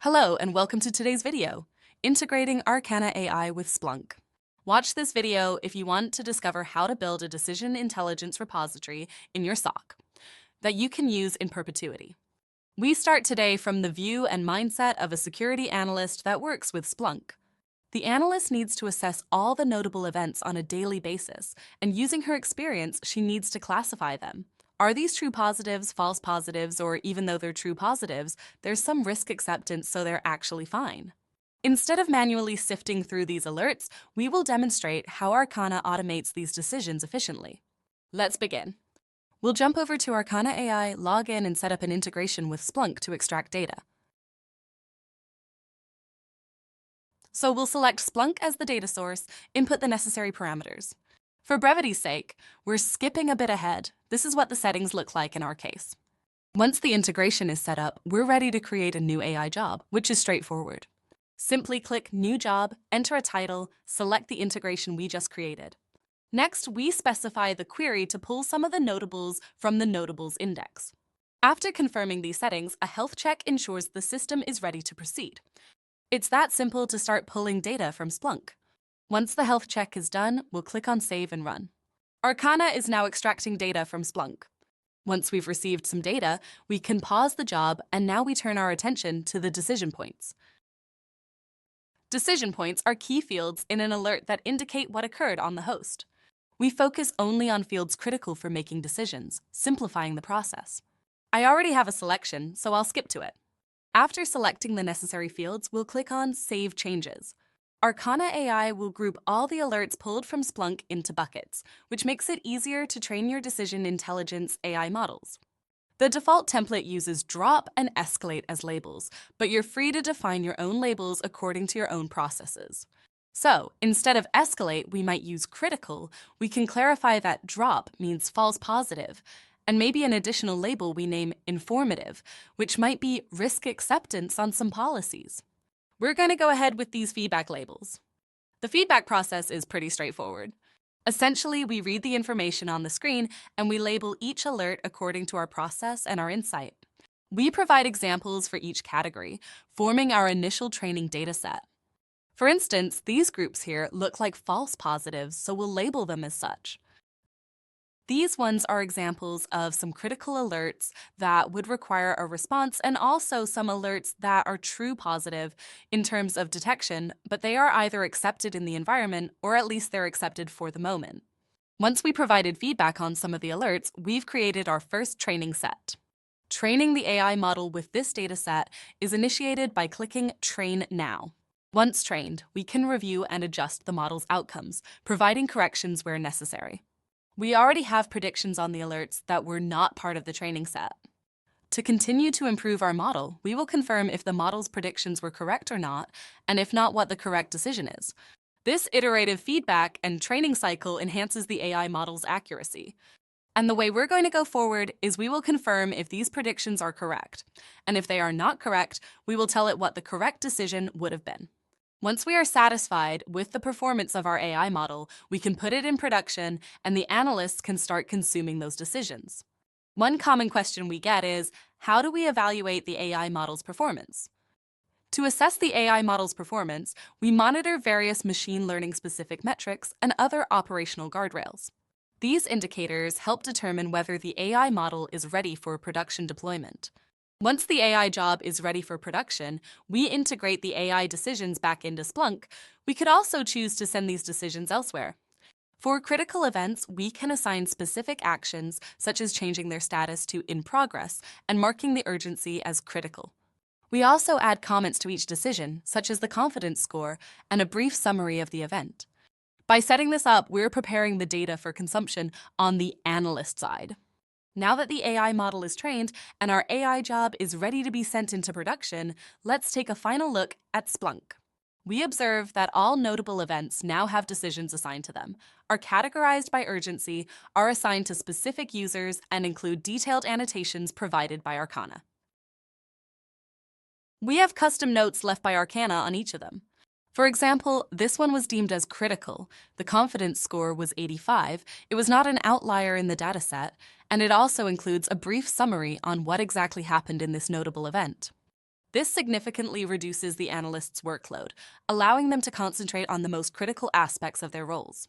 Hello and welcome to today's video, Integrating Arcanna AI with Splunk. Watch this video if you want to discover how to build a decision intelligence repository in your SOC that you can use in perpetuity. We start today from the view and mindset of a security analyst that works with Splunk. The analyst needs to assess all the notable events on a daily basis, and using her experience, she needs to classify them. Are these true positives, false positives, or even though they're true positives, there's some risk acceptance so they're actually fine? Instead of manually sifting through these alerts, we will demonstrate how Arcanna automates these decisions efficiently. Let's begin. We'll jump over to Arcanna AI, log in, and set up an integration with Splunk to extract data. So we'll select Splunk as the data source, input the necessary parameters. For brevity's sake, we're skipping a bit ahead. This is what the settings look like in our case. Once the integration is set up, we're ready to create a new AI job, which is straightforward. Simply click New Job, enter a title, select the integration we just created. Next, we specify the query to pull some of the notables from the Notables index. After confirming these settings, a health check ensures the system is ready to proceed. It's that simple to start pulling data from Splunk. Once the health check is done, we'll click on Save and Run. Arcanna is now extracting data from Splunk. Once we've received some data, we can pause the job, and now we turn our attention to the decision points. Decision points are key fields in an alert that indicate what occurred on the host. We focus only on fields critical for making decisions, simplifying the process. I already have a selection, so I'll skip to it. After selecting the necessary fields, we'll click on Save Changes. Arcanna AI will group all the alerts pulled from Splunk into buckets, which makes it easier to train your decision intelligence AI models. The default template uses drop and escalate as labels, but you're free to define your own labels according to your own processes. So, instead of escalate, we might use critical. We can clarify that drop means false positive, and maybe an additional label we name informative, which might be risk acceptance on some policies. We're going to go ahead with these feedback labels. The feedback process is pretty straightforward. Essentially, we read the information on the screen and we label each alert according to our process and our insight. We provide examples for each category, forming our initial training dataset. For instance, these groups here look like false positives, so we'll label them as such. These ones are examples of some critical alerts that would require a response, and also some alerts that are true positive in terms of detection, but they are either accepted in the environment or at least they're accepted for the moment. Once we provided feedback on some of the alerts, we've created our first training set. Training the AI model with this dataset is initiated by clicking Train Now. Once trained, we can review and adjust the model's outcomes, providing corrections where necessary. We already have predictions on the alerts that were not part of the training set. To continue to improve our model, we will confirm if the model's predictions were correct or not, and if not, what the correct decision is. This iterative feedback and training cycle enhances the AI model's accuracy. And the way we're going to go forward is we will confirm if these predictions are correct. And if they are not correct, we will tell it what the correct decision would have been. Once we are satisfied with the performance of our AI model, we can put it in production and the analysts can start consuming those decisions. One common question we get is, how do we evaluate the AI model's performance? To assess the AI model's performance, we monitor various machine learning specific metrics and other operational guardrails. These indicators help determine whether the AI model is ready for production deployment. Once the AI job is ready for production, we integrate the AI decisions back into Splunk. We could also choose to send these decisions elsewhere. For critical events, we can assign specific actions, such as changing their status to in progress and marking the urgency as critical. We also add comments to each decision, such as the confidence score and a brief summary of the event. By setting this up, we're preparing the data for consumption on the analyst side. Now that the AI model is trained and our AI job is ready to be sent into production, let's take a final look at Splunk. We observe that all notable events now have decisions assigned to them, are categorized by urgency, are assigned to specific users, and include detailed annotations provided by Arcanna. We have custom notes left by Arcanna on each of them. For example, this one was deemed as critical. The confidence score was 85. It was not an outlier in the dataset, and it also includes a brief summary on what exactly happened in this notable event. This significantly reduces the analyst's workload, allowing them to concentrate on the most critical aspects of their roles.